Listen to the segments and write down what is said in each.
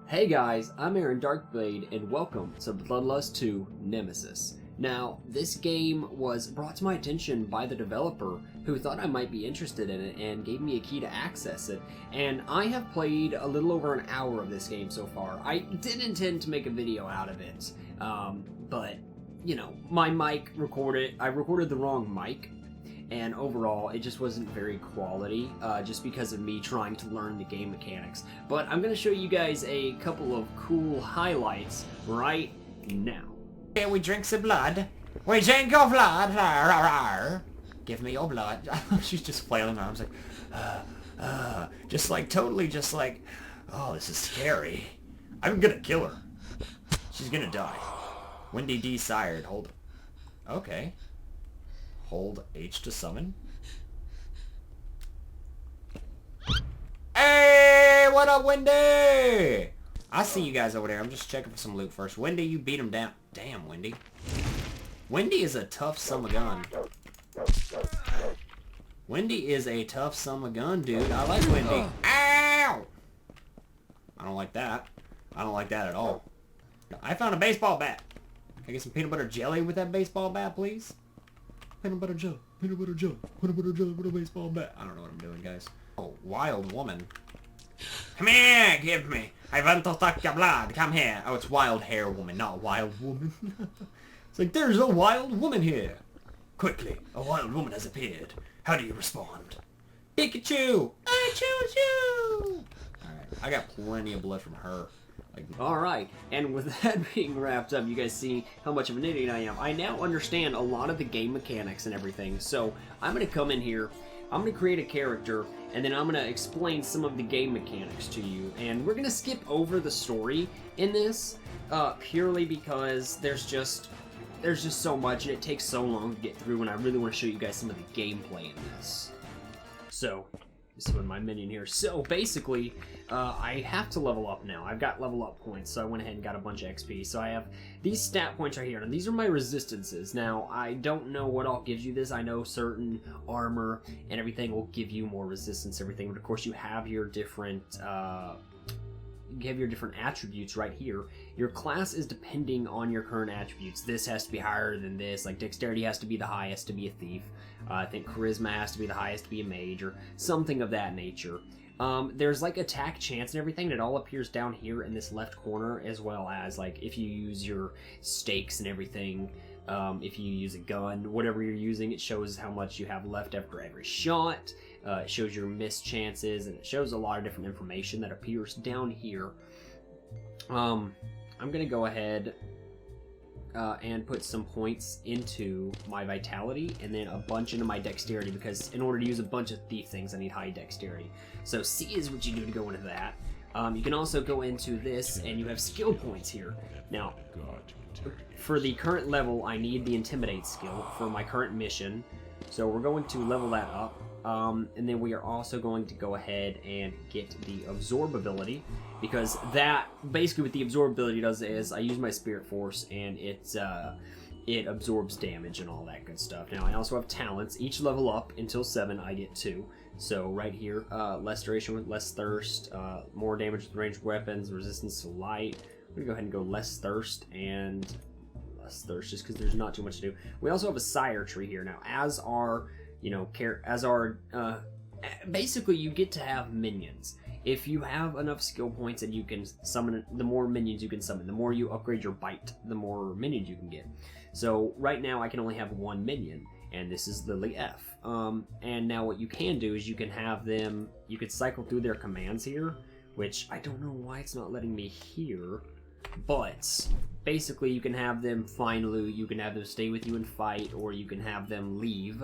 Hey guys, I'm Aaron Darkblade, and welcome to Bloodlust 2 Nemesis. Now, this game was brought to my attention by the developer who thought I might be interested in it and gave me a key to access it. And I have played a little over an hour of this game so far. I did intend to make a video out of it, but, you know, my mic I recorded the wrong mic. And overall, it just wasn't very quality, just because of me trying to learn the game mechanics. But I'm going to show you guys a couple of cool highlights right now. Okay, we drink some blood. We drink your blood. Rawr, rawr, rawr. Give me your blood. She's just flailing her arms like, just like, totally just like, oh, this is scary. I'm gonna kill her. She's gonna die. Wendy desired. Hold. Okay. Hold H to summon. Hey, what up, Wendy? I see you guys over there. I'm just checking for some loot first. Wendy, you beat him down. Damn, Wendy. Wendy is a tough son of a gun. Wendy is a tough son of a gun, dude. I like Wendy. Ow! I don't like that. I don't like that at all. I found a baseball bat. Can I get some peanut butter jelly with that baseball bat, please? Peanut butter jelly, peanut butter jelly, peanut butter jelly with a baseball bat. I don't know what I'm doing, guys. Oh, wild woman. Come here, give me. I want to suck your blood. Come here. Oh, it's wild hair woman, not wild woman. It's like, there's a wild woman here. Quickly, a wild woman has appeared. How do you respond? Pikachu! I choose you! Alright, I got plenty of blood from her. Alright, and with that being wrapped up, you guys see how much of an idiot I am. I now understand a lot of the game mechanics and everything, so I'm going to come in here, I'm going to create a character, and then I'm going to explain some of the game mechanics to you. And we're going to skip over the story in this, purely because there's just so much, and it takes so long to get through, and I really want to show you guys some of the gameplay in this. So, this is my minion here. So basically, I have to level up now. I've got level up points, so I went ahead and got a bunch of XP. So I have these stat points right here, and these are my resistances. Now, I don't know what all gives you this. I know certain armor and everything will give you more resistance, everything, but of course you have your different attributes right here. Your class is depending on your current attributes. This has to be higher than this, like dexterity has to be the highest to be a thief. I think charisma has to be the highest to be a mage, or something of that nature. There's like attack chance and everything, and it all appears down here in this left corner, as well as like if you use your stakes and everything. If you use a gun, whatever you're using, it shows how much you have left after every shot. It shows your miss chances, and it shows a lot of different information that appears down here. I'm gonna go ahead and put some points into my vitality, and then a bunch into my dexterity, because in order to use a bunch of thief things, I need high dexterity. So C is what you do to go into that. You can also go into this, and you have skill points here. Now, for the current level, I need the Intimidate skill for my current mission, so we're going to level that up. And then we are also going to go ahead and get the Absorb ability, because that, basically what the Absorb ability does is I use my Spirit Force, and it absorbs damage and all that good stuff. Now, I also have talents. Each level up until 7, I get 2. So right here, less duration with less thirst, more damage with ranged weapons, resistance to light. I'm going to go ahead and go less thirst and less thirst, just because there's not too much to do. We also have a sire tree here. Now, as our, you know, basically you get to have minions. If you have enough skill points and you can summon, the more minions you can summon. The more you upgrade your bite, the more minions you can get. So right now I can only have 1 minion, and this is Lily F. And now what you can do is you can have them, you could cycle through their commands here, which I don't know why it's not letting me here, but basically you can have them find loot, you can have them stay with you and fight, or you can have them leave.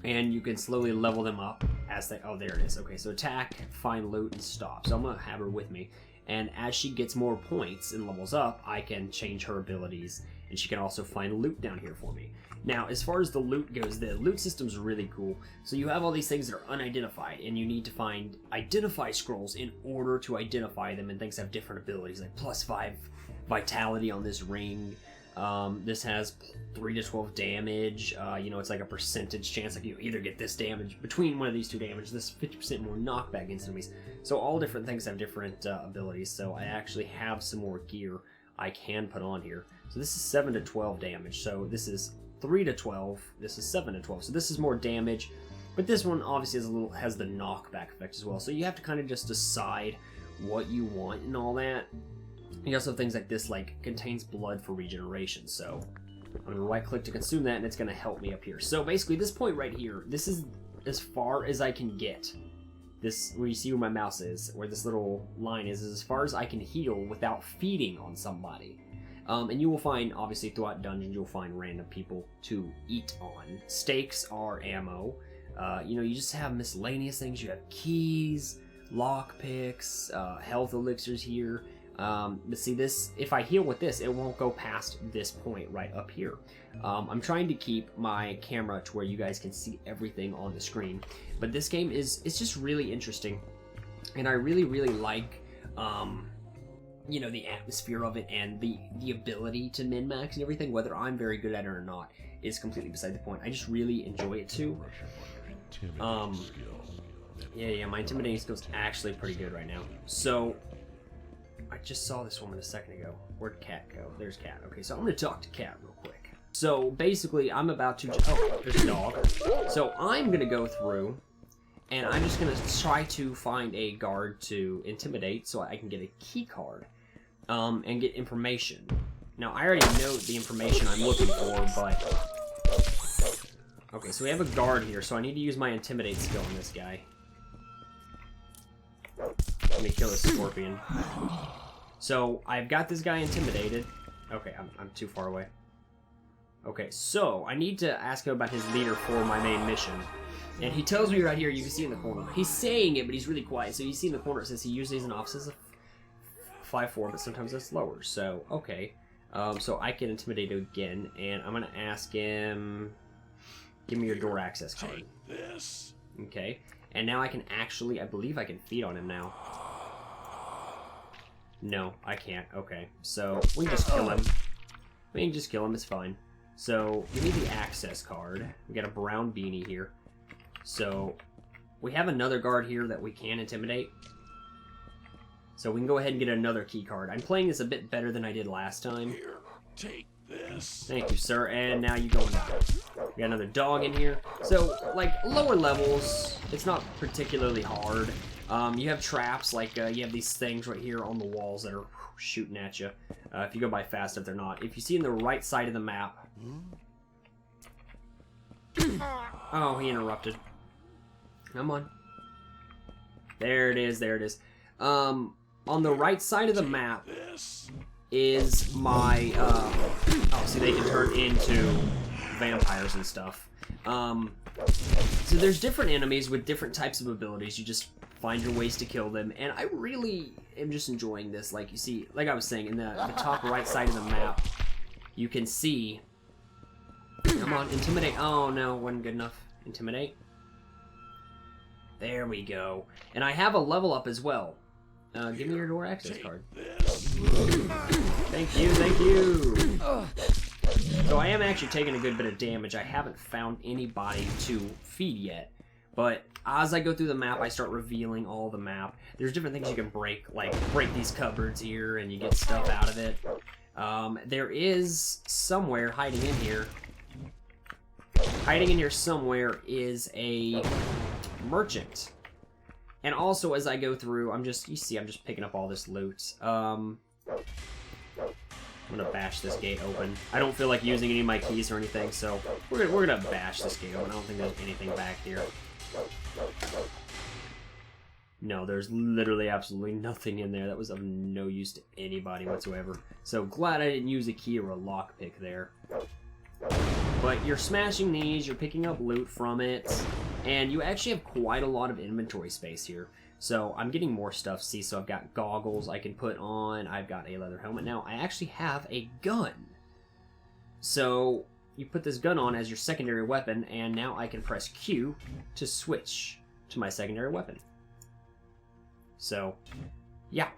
And you can slowly level them up as they, oh, there it is. Okay, so attack, find loot, and stop. So I'm gonna have her with me, and as she gets more points and levels up, I can change her abilities, and she can also find loot down here for me. Now, as far as the loot goes, the loot system's really cool. So you have all these things that are unidentified, and you need to find identify scrolls in order to identify them, and things have different abilities, like +5 vitality on this ring, This has 3 to 12 damage. You know, it's like a percentage chance. Like you either get this damage between one of these two damage, this 50% more knockback against enemies. So all different things have different abilities. So I actually have some more gear I can put on here. So this is 7 to 12 damage. So this is 3 to 12. This is 7 to 12. So this is more damage. But this one obviously has the knockback effect as well. So you have to kind of just decide what you want and all that. You also have things like this, like contains blood for regeneration. So I'm going to right click to consume that, and it's going to help me up here. So basically this point right here, this is as far as I can get. This, where you see where my mouse is, where this little line is as far as I can heal without feeding on somebody. And you will find, obviously throughout dungeons, you'll find random people to eat on. Stakes are ammo. You know, you just have miscellaneous things. You have keys, lockpicks, health elixirs here. But see this, if I heal with this, it won't go past this point right up here. I'm trying to keep my camera to where you guys can see everything on the screen. But this game it's just really interesting. And I really, really like, you know, the atmosphere of it and the ability to min-max and everything. Whether I'm very good at it or not is completely beside the point. I just really enjoy it too. Yeah, my intimidating skill's actually pretty good right now. So, I just saw this woman a second ago. Where'd Cat go? There's Cat. Okay, so I'm gonna talk to Cat real quick. So, basically, I'm about to... Oh, there's a dog. So, I'm gonna go through, and I'm just gonna try to find a guard to intimidate so I can get a key card, and get information. Now, I already know the information I'm looking for, but... Okay, so we have a guard here, so I need to use my intimidate skill on this guy. Let me kill this scorpion. So, I've got this guy intimidated. Okay, I'm too far away. Okay, so, I need to ask him about his leader for my main mission. And he tells me right here, you can see in the corner. He's saying it, but he's really quiet. So you see in the corner it says he usually is an officer of 5-4, but sometimes that's lower. So, okay. So I can intimidate him again, and I'm going to ask him... Give me your door access card. Take this. Okay. And now I can actually... I believe I can feed on him now. No, I can't. Okay. So, we can just kill him. We can just kill him. It's fine. So, give me the access card. We got a brown beanie here. So, we have another guard here that we can intimidate. So, we can go ahead and get another key card. I'm playing this a bit better than I did last time. Here, take this. Thank you, sir. And now you go in. We got another dog in here. So, like, lower levels, it's not particularly hard. You have traps, like, you have these things right here on the walls that are shooting at you. If you go by fast, if they're not. If you see in the right side of the map... Oh, he interrupted. Come on. There it is, there it is. On the right side of the map is my, oh, see, they can turn into vampires and stuff. So there's different enemies with different types of abilities. You just find your ways to kill them, and I really am just enjoying this. Like, you see, like I was saying, in the top right side of the map, you can see... Come on, intimidate. Oh, no, wasn't good enough. Intimidate. There we go. And I have a level up as well. Give me your door access card. Thank you, thank you. So I am actually taking a good bit of damage. I haven't found anybody to feed yet. But as I go through the map, I start revealing all the map. There's different things you can break, like break these cupboards here, and you get stuff out of it. There is somewhere hiding in here. Hiding in here somewhere is a merchant. And also, as I go through, I'm just picking up all this loot. I'm gonna bash this gate open. I don't feel like using any of my keys or anything, so we're gonna bash this gate open. I don't think there's anything back here. No, there's literally absolutely nothing in there. That was of no use to anybody whatsoever. So glad I didn't use a key or a lockpick there. But you're smashing these, you're picking up loot from it, and you actually have quite a lot of inventory space here. So I'm getting more stuff, see, so I've got goggles I can put on, I've got a leather helmet. Now, I actually have a gun. So you put this gun on as your secondary weapon, and now I can press Q to switch to my secondary weapon. So, yeah.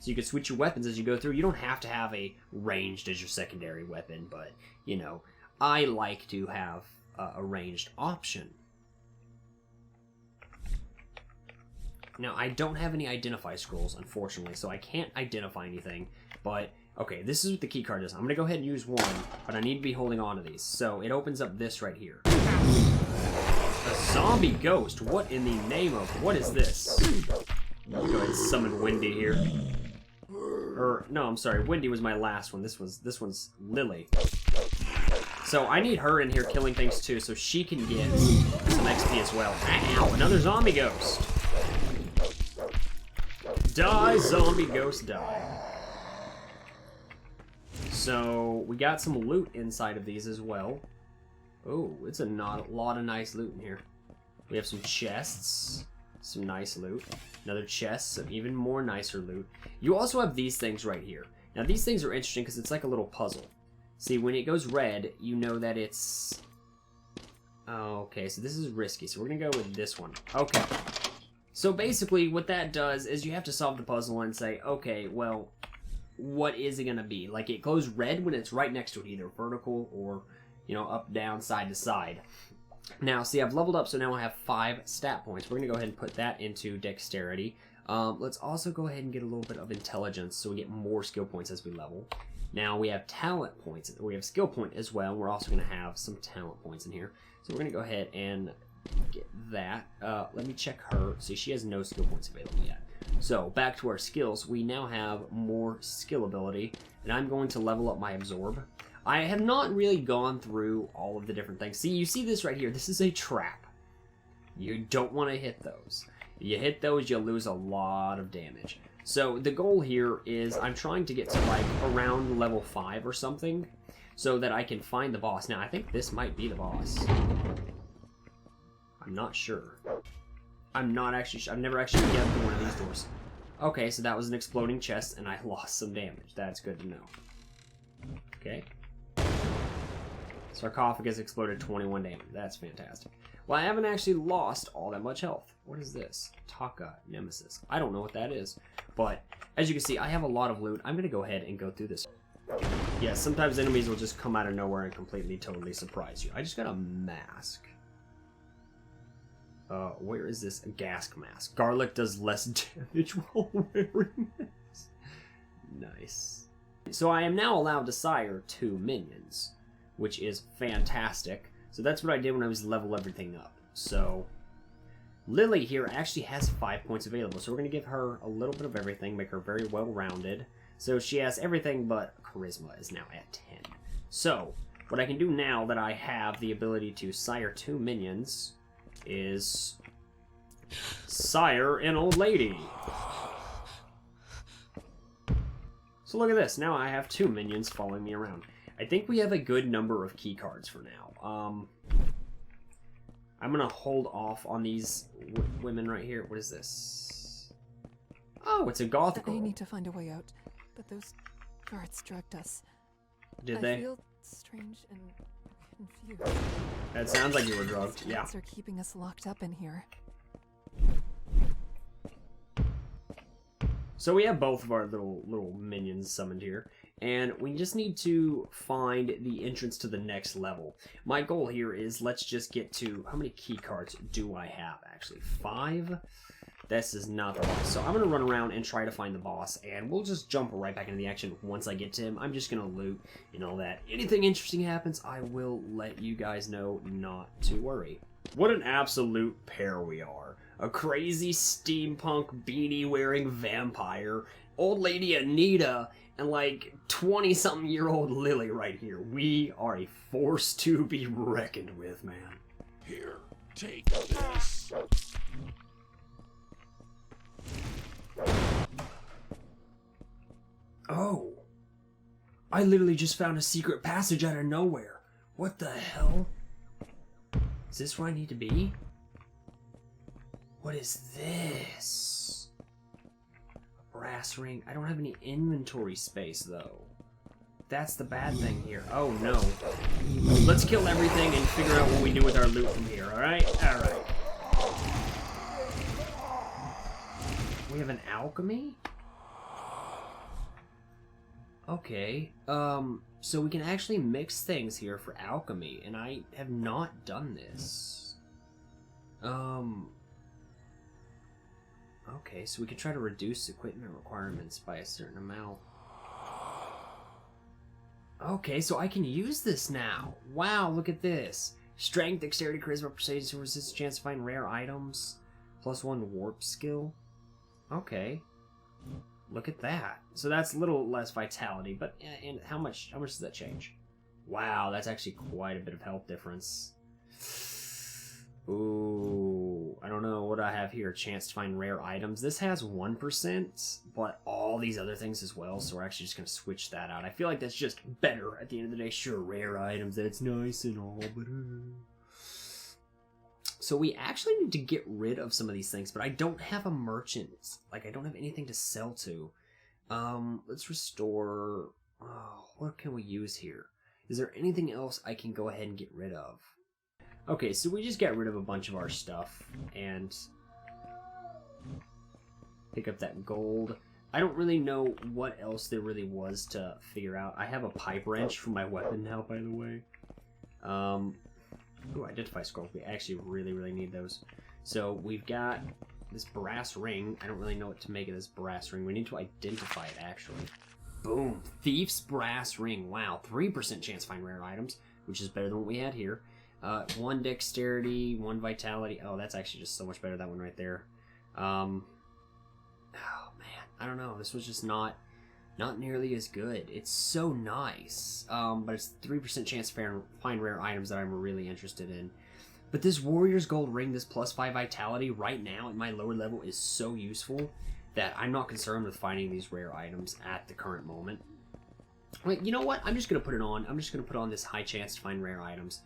So you can switch your weapons as you go through. You don't have to have a ranged as your secondary weapon, but, you know, I like to have a ranged option. Now, I don't have any identify scrolls, unfortunately, so I can't identify anything, but, okay, this is what the key card is. I'm going to go ahead and use one, but I need to be holding on to these. So it opens up this right here. A zombie ghost? What in the name of... What is this? I'll go ahead and summon Wendy here. Or, no, I'm sorry, Wendy was my last one. This one's Lily. So I need her in here killing things too, so she can get some XP as well. Ow, another zombie ghost. Die, zombie ghost, die. So we got some loot inside of these as well. Oh, it's a lot of nice loot in here. We have some chests, some nice loot. Another chest, some even more nicer loot. You also have these things right here. Now these things are interesting because it's like a little puzzle. See, when it goes red, you know that it's... Oh, okay, so this is risky. So we're going to go with this one. Okay. So basically what that does is you have to solve the puzzle and say, okay, well, what is it going to be? Like, it glows red when it's right next to it, either vertical or, you know, up, down, side to side. Now, see, I've leveled up, so now I have 5 stat points. We're going to go ahead and put that into dexterity. Let's also go ahead and get a little bit of intelligence so we get more skill points as we level. Now, we have talent points. We have skill point as well. We're also going to have some talent points in here. So we're going to go ahead and get that. Let me check her. See, she has no skill points available yet. So, back to our skills. We now have more skill ability, and I'm going to level up my absorb. I have not really gone through all of the different things. See, you see this right here. This is a trap. You don't want to hit those. You hit those, you'll lose a lot of damage. So the goal here is I'm trying to get to like around level 5 or something so that I can find the boss. Now, I think this might be the boss. I'm not sure. I'm not actually sure. I've never actually gotten through one of these doors. Okay, so that was an exploding chest and I lost some damage. That's good to know. Okay. Sarcophagus exploded 21 damage. That's fantastic. Well, I haven't actually lost all that much health. What is this? Taka Nemesis. I don't know what that is. But, as you can see, I have a lot of loot. I'm going to go ahead and go through this. Yeah, sometimes enemies will just come out of nowhere and completely, totally surprise you. I just got a mask. Where is this? A gas mask. Garlic does less damage while wearing this. Nice. So I am now allowed to sire 2 minions, which is fantastic. So that's what I did when I was level everything up. So Lily here actually has 5 points available. So we're going to give her a little bit of everything, make her very well-rounded. So she has everything but charisma is now at 10. So what I can do now that I have the ability to sire 2 minions is sire an old lady. So look at this. Now I have 2 minions following me around. I think we have a good number of key cards for now. I'm going to hold off on these women right here. What is this? Oh, it's a goth girl. They need to find a way out, but those guards drugged us. Did they? I feel strange and confused. That sounds like you were drugged. These Yeah. are keeping us locked up in here. So we have both of our little minions summoned here, and we just need to find the entrance to the next level. My goal here is let's just get to, how many key cards do I have actually? 5? This is not the boss. So I'm going to run around and try to find the boss, and we'll just jump right back into the action once I get to him. I'm just going to loot and all that. Anything interesting happens, I will let you guys know, not to worry. What an absolute pair we are. A crazy steampunk beanie-wearing vampire, old lady Anita, and like 20-something-year-old Lily right here. We are a force to be reckoned with, man. Here, take this. Oh. I literally just found a secret passage out of nowhere. What the hell? Is this where I need to be? What is this? A brass ring. I don't have any inventory space, though. That's the bad thing here. Oh, no. Let's kill everything and figure out what we do with our loot from here, alright? Alright. We have an alchemy? Okay, so we can actually mix things here for alchemy, and I have not done this. Okay, so we can try to reduce equipment requirements by a certain amount. Okay, so I can use this now. Wow, look at this. Strength, dexterity, charisma, persuasion, resistance, chance to find rare items. +1 warp skill. Okay. Look at that. So that's a little less vitality, but and how much does that change? Wow, that's actually quite a bit of health difference. Ooh, I don't know what I have here. Chance to find rare items. This has 1%, but all these other things as well, so we're actually just going to switch that out. I feel like that's just better at the end of the day. Sure, rare items, that's nice and all, but... So we actually need to get rid of some of these things, but I don't have a merchant. Like, I don't have anything to sell to. Let's restore... Oh, what can we use here? Is there anything else I can go ahead and get rid of? Okay, so we just got rid of a bunch of our stuff, and pick up that gold. I don't really know what else there really was to figure out. I have a pipe wrench for my weapon now, by the way. Ooh, identify scrolls. We actually really need those. So we've got this brass ring. I don't really know what to make of this brass ring. We need to identify it, actually. Boom! Thief's brass ring. Wow, 3% chance to find rare items, which is better than what we had here. 1 dexterity, 1 vitality. Oh, that's actually just so much better, that one right there. Oh, man. I don't know. This was just not nearly as good. It's so nice. But it's 3% chance to find rare items that I'm really interested in. But this Warrior's Gold Ring, this +5 vitality, right now at my lower level is so useful that I'm not concerned with finding these rare items at the current moment. Wait, you know what? I'm just going to put it on. I'm just going to put on this high chance to find rare items.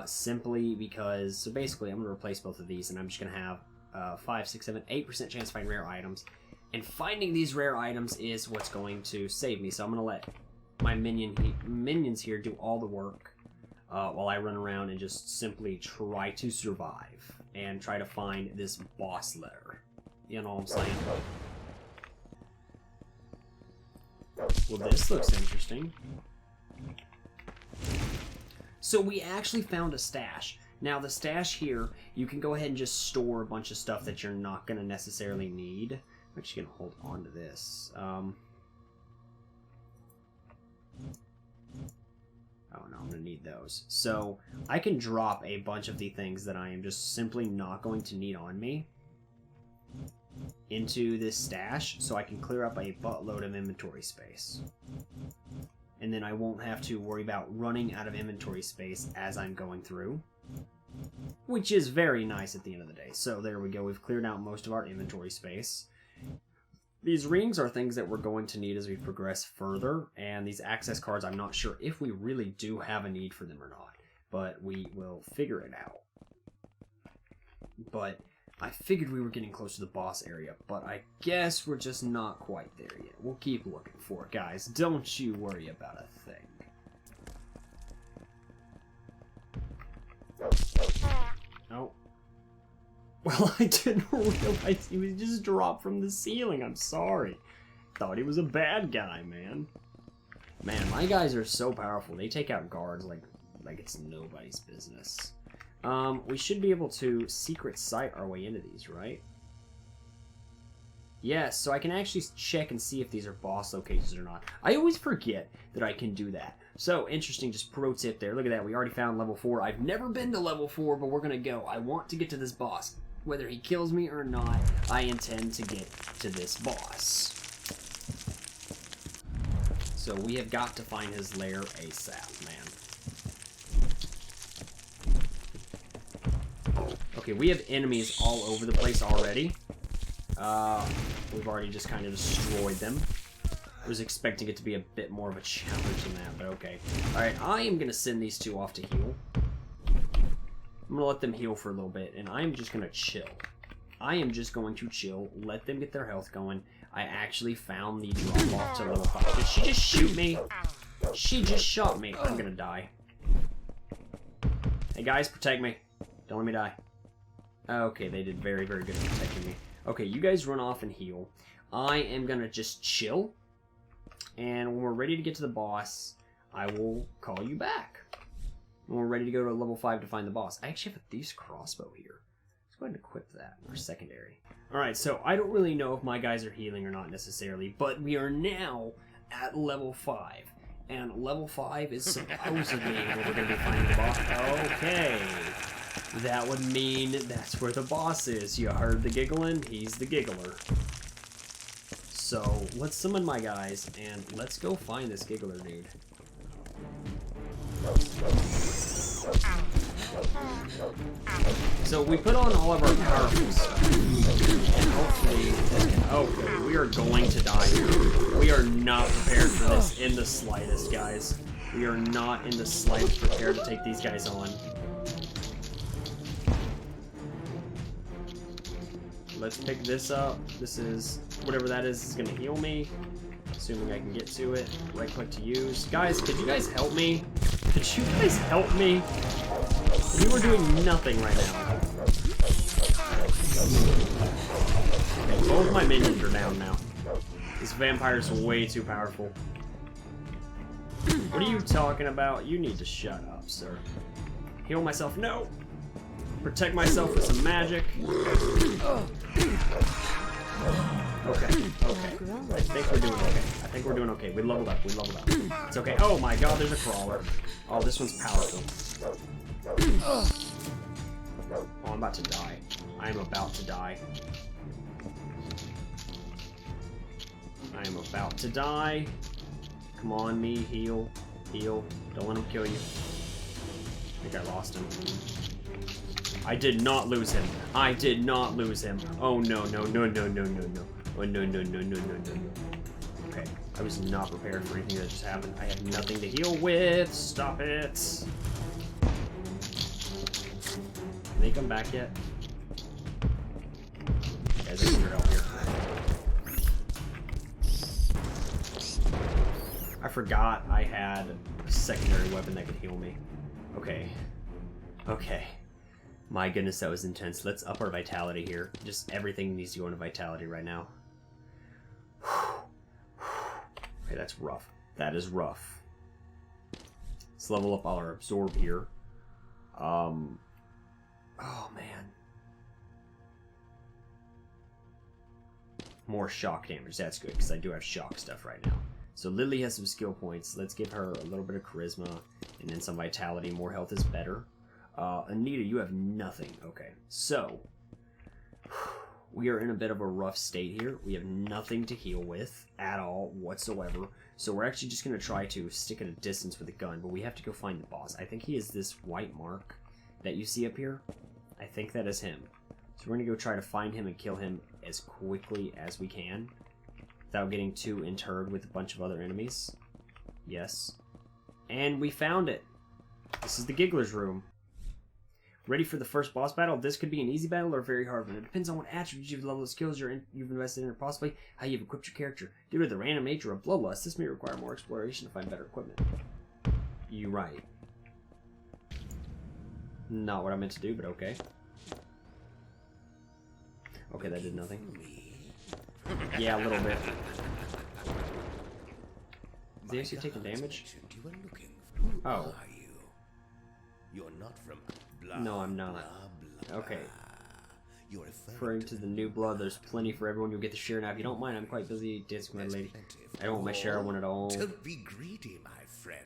Simply because, so basically I'm going to replace both of these, and I'm just going to have 5, 6, 7, 8% chance to find rare items. And finding these rare items is what's going to save me. So I'm going to let my minions here do all the work while I run around and just simply try to survive and try to find this boss letter. You know what I'm saying? Well, this looks interesting. So we actually found a stash. Now, the stash here, you can go ahead and just store a bunch of stuff that you're not going to necessarily need. I'm actually going to hold on to this. Oh, no, I'm going to need those. So I can drop a bunch of the things that I am just simply not going to need on me into this stash, so I can clear up a buttload of inventory space. And then I won't have to worry about running out of inventory space as I'm going through, which is very nice at the end of the day. So there we go, we've cleared out most of our inventory space. These rings are things that we're going to need as we progress further, and these access cards, I'm not sure if we really do have a need for them or not, but we will figure it out. But I figured we were getting close to the boss area, but I guess we're just not quite there yet. We'll keep looking for it, guys. Don't you worry about a thing. Oh. Well, I didn't realize he was just dropped from the ceiling. I'm sorry. Thought he was a bad guy, man. Man, my guys are so powerful. They take out guards like it's nobody's business. We should be able to secret sight our way into these, right? Yes, so I can actually check and see if these are boss locations or not. I always forget that I can do that. So, interesting, just pro tip there. Look at that, we already found level 4. I've never been to level 4, but we're gonna go. I want to get to this boss. Whether he kills me or not, I intend to get to this boss. So we have got to find his lair ASAP, man. Okay, we have enemies all over the place already. We've already just kind of destroyed them. I was expecting it to be a bit more of a challenge than that, but okay. Alright, I am going to send these two off to heal. I'm going to let them heal for a little bit, and I'm just going to chill. I am just going to chill, let them get their health going. I actually found the drop off to level 5. Did she just shoot me? She just shot me. I'm going to die. Hey guys, protect me. Don't let me die. Okay, they did very, very good at protecting me. Okay, you guys run off and heal. I am gonna just chill. and when we're ready to get to the boss, I will call you back. When we're ready to go to level 5 to find the boss. I actually have a thief's crossbow here. Let's go ahead and equip that for secondary. Alright, so I don't really know if my guys are healing or not necessarily, but we are now at level 5. And level 5 is supposedly where we're going to be finding the boss. Okay. That would mean that's where the boss is. You heard the giggling? He's the giggler. So, let's summon my guys, and let's go find this giggler dude. So we put on all of our powerful stuff, and hopefully this can... Okay, we are going to die here. We are not prepared for this in the slightest, guys. We are not in the slightest prepared to take these guys on. Let's pick this up. This is... whatever that is going to heal me. Assuming I can get to it. Right click to use. Guys, could you guys help me? Could you guys help me? You are doing nothing right now. Okay, both my minions are down now. This vampire's way too powerful. What are you talking about? You need to shut up, sir. Heal myself. No! Protect myself with some magic. Okay, okay. I think we're doing okay. I think we're doing okay. We leveled up, we leveled up. It's okay. Oh my god, there's a crawler. Oh, this one's powerful. Oh, I'm about to die. I am about to die. I am about to die. Come on, me. Heal. Heal. Don't let him kill you. I think I lost him. I did not lose him. I did not lose him. Oh no, no, no, no, no, no, no. Oh no, no, no, no, no, no, no. Okay, I was not prepared for anything that just happened. I have nothing to heal with. Stop it. Can they come back yet? Guys, I need your help here. I forgot I had a secondary weapon that could heal me. Okay. Okay. My goodness, that was intense. Let's up our vitality here. Just everything needs to go into vitality right now. Okay, that's rough. That is rough. Let's level up our absorb here. Oh, man. More shock damage. That's good, because I do have shock stuff right now. So Lily has some skill points. Let's give her a little bit of charisma, and then some vitality. More health is better. Anita, you have nothing. Okay, so we are in a bit of a rough state here. We have nothing to heal with at all whatsoever. So we're actually just going to try to stick at a distance with a gun, but we have to go find the boss. I think he is this white mark that you see up here. I think that is him. So we're going to go try to find him and kill him as quickly as we can without getting too interred with a bunch of other enemies. Yes. And we found it. This is the Giggler's room. Ready for the first boss battle? This could be an easy battle or a very hard one. It depends on what attributes you've level of skills you've invested in, or possibly how you've equipped your character. Due to the random nature of Bloodlust, this may require more exploration to find better equipment. You right. Not what I meant to do, but okay. Okay, that did nothing. Yeah, a little bit. Is he actually taking damage? Oh. You're not from No, I'm not. Okay. Referring to the new blood, there's plenty for everyone. You'll get the share now. If you don't mind, I'm quite busy dancing with my lady. I don't want my share, I want it all. Don't be greedy, my friend.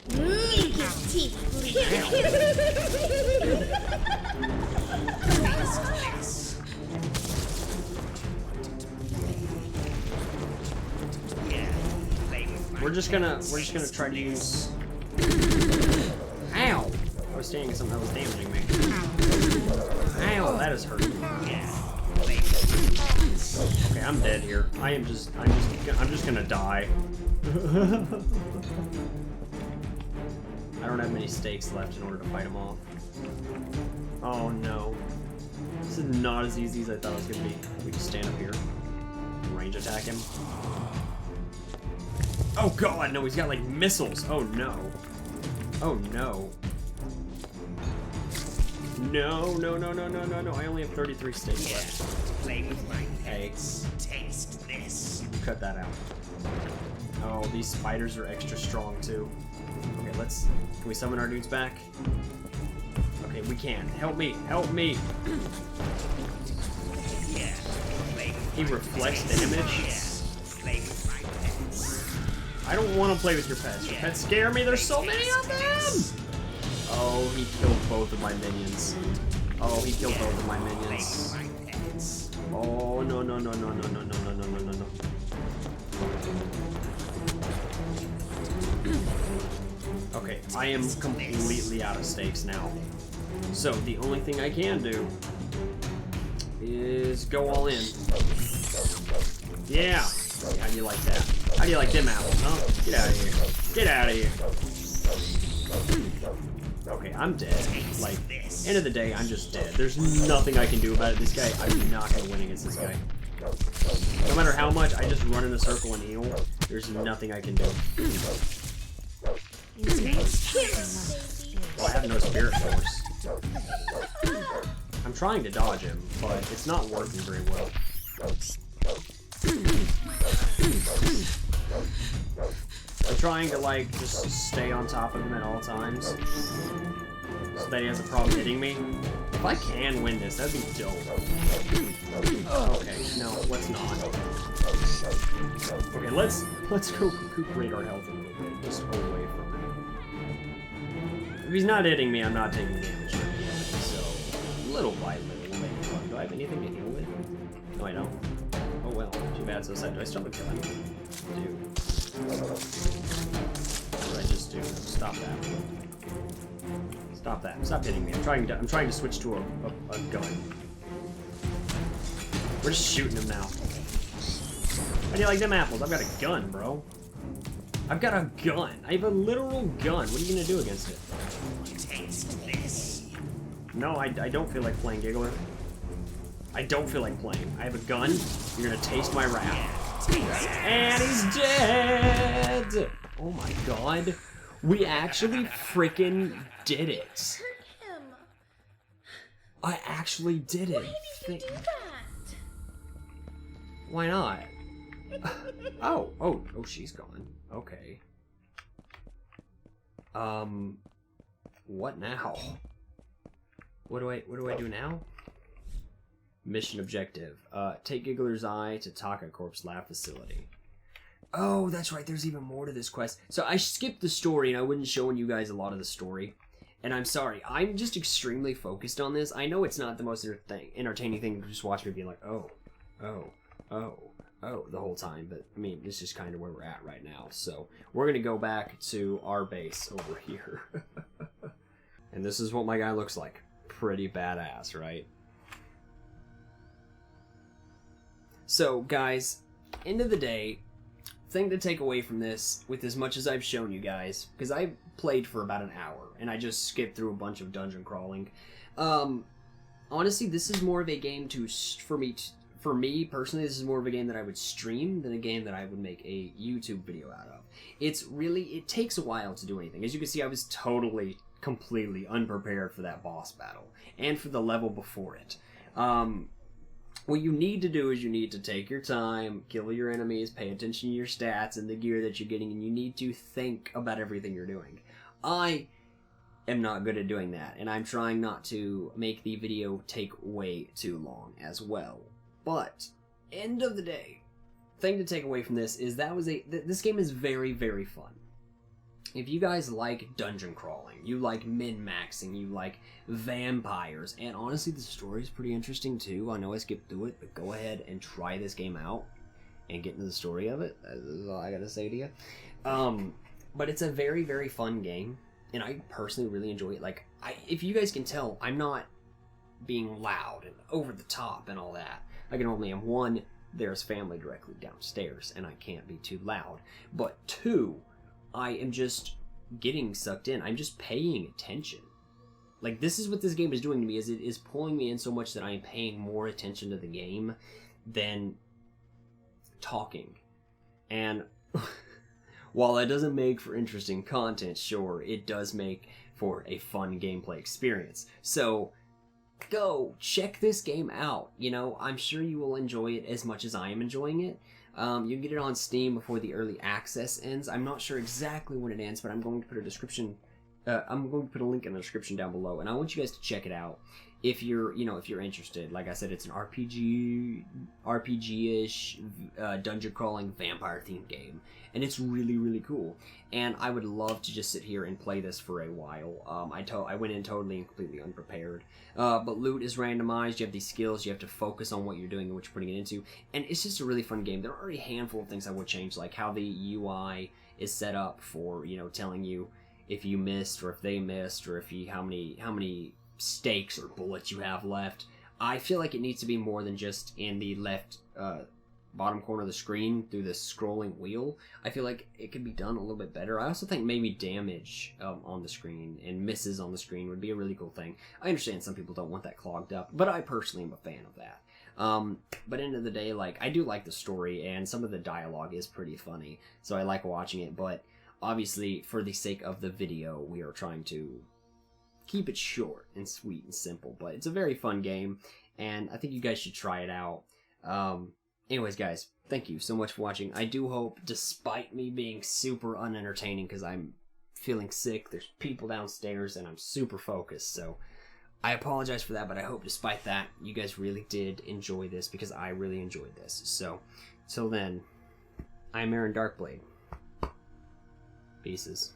We're just gonna try to use. Ow! I was standing something that was damaging me. Ow, that is hurting. Okay, I'm dead here. I'm just gonna die. I don't have many stakes left in order to fight him off. Oh no. This is not as easy as I thought it was gonna be. We just stand up here and range attack him. Oh god, no, he's got like missiles. Oh no. Oh no. No, no, no, no, no, no, no. I only have 33 stakes left. Play with my Hey. Taste this. Cut that out. Oh, these spiders are extra strong too. Okay, can we summon our dudes back? Okay, we can. Help me, help me! He reflects the image. I don't want to play with your pets. Your pets scare me, there's so many of them! Oh, he killed both of my minions. Oh, he killed both of my minions. Oh, no, no, no, no, no, no, no, no, no, no, no, no. Okay, I am completely out of stakes now. So, the only thing I can do is go all in. Yeah! How do you like that? How do you like them apples, huh? Get out of here. Get out of here. Okay, I'm dead. Like, end of the day, I'm just dead. There's nothing I can do about it. This guy, I'm not gonna win against this guy. No matter how much I just run in a circle and heal, there's nothing I can do. Well, I have no spirit force. I'm trying to dodge him, but it's not working very well. I'm trying to, like, just stay on top of him at all times so that he has a problem hitting me. If I can win this, that'd be dope. Okay, no, let's not. Okay, let's go recuperate our health a little bit, just away from him. If he's not hitting me, I'm not taking damage from him, so little by little we'll make it fun. Do I have anything to heal with? No, I don't. Oh well, too bad, so sad. Do I still have a kill him? Dude. What did I just do? Stop that. Stop that. Stop hitting me. I'm trying to switch to a gun. We're just shooting him now. How do you like them apples? I've got a gun, bro. I've got a gun. I have a literal gun. What are you gonna do against it? Taste this. No, I don't feel like playing, Giggler. I don't feel like playing. I have a gun. You're gonna taste my wrath. And he's dead! Oh my god. We actually freaking did it. Hurt him. I actually did it. Why did you do that? Why not? Oh, she's gone. Okay. What now? What do I do now? Mission objective. Take Giggler's Eye to Taka Corpse Lab Facility. Oh, that's right, there's even more to this quest. So I skipped the story and I wasn't showing you guys a lot of the story. And I'm sorry, I'm just extremely focused on this. I know it's not the most entertaining thing to just watch me being like, oh, the whole time. But, I mean, it's just kind of where we're at right now. So, we're going to go back to our base over here. And this is what my guy looks like. Pretty badass, right? So, guys, end of the day, thing to take away from this, with as much as I've shown you guys, because I played for about an hour, and I just skipped through a bunch of dungeon crawling. Honestly, this is more of a game for me personally, this is more of a game that I would stream than a game that I would make a YouTube video out of. It takes a while to do anything. As you can see, I was completely unprepared for that boss battle, and for the level before it. What you need to do is you need to take your time, kill your enemies, pay attention to your stats and the gear that you're getting, and you need to think about everything you're doing. I am not good at doing that, and I'm trying not to make the video take way too long as well. But, end of the day, thing to take away from this is this game is very, very fun. If you guys like dungeon crawling, you like min-maxing, you like vampires, and honestly the story is pretty interesting too. I know I skipped through it, but go ahead and try this game out and get into the story of it. That's all I gotta say to you. But it's a very, very fun game, and I personally really enjoy it. Like, if you guys can tell, I'm not being loud and over the top and all that. I can only am one, there's family directly downstairs, and I can't be too loud. But two, I am just getting sucked in. I'm just paying attention. Like, this is what this game is doing to me, is it is pulling me in so much that I am paying more attention to the game than talking. And while that doesn't make for interesting content, sure, it does make for a fun gameplay experience. So, go check this game out. You know, I'm sure you will enjoy it as much as I am enjoying it. You can get it on Steam before the early access ends. I'm not sure exactly when it ends, but I'm going to put a description. I'm going to put a link in the description down below, and I want you guys to check it out if you're, if you're interested. Like I said, it's an RPG-ish, dungeon crawling, vampire themed game, and it's really, really cool. And I would love to just sit here and play this for a while. I went in totally and completely unprepared. But loot is randomized. You have these skills. You have to focus on what you're doing and what you're putting it into. And it's just a really fun game. There are already a handful of things I would change, like how the UI is set up for, telling you if you missed or if they missed, or if how many stakes or bullets you have left. I feel like it needs to be more than just in the left bottom corner of the screen through the scrolling wheel. I feel like it could be done a little bit better. I also think maybe damage on the screen and misses on the screen would be a really cool thing. I understand some people don't want that clogged up, but I personally am a fan of that. But end of the day, like, I do like the story, and some of the dialogue is pretty funny, so I like watching it, but obviously, for the sake of the video, we are trying to keep it short and sweet and simple, but it's a very fun game, and I think you guys should try it out. Anyways, guys, thank you so much for watching. I do hope, despite me being super unentertaining because I'm feeling sick, there's people downstairs, and I'm super focused, so I apologize for that, but I hope despite that, you guys really did enjoy this, because I really enjoyed this. So, till then, I'm Aaron Darkblade. Pieces.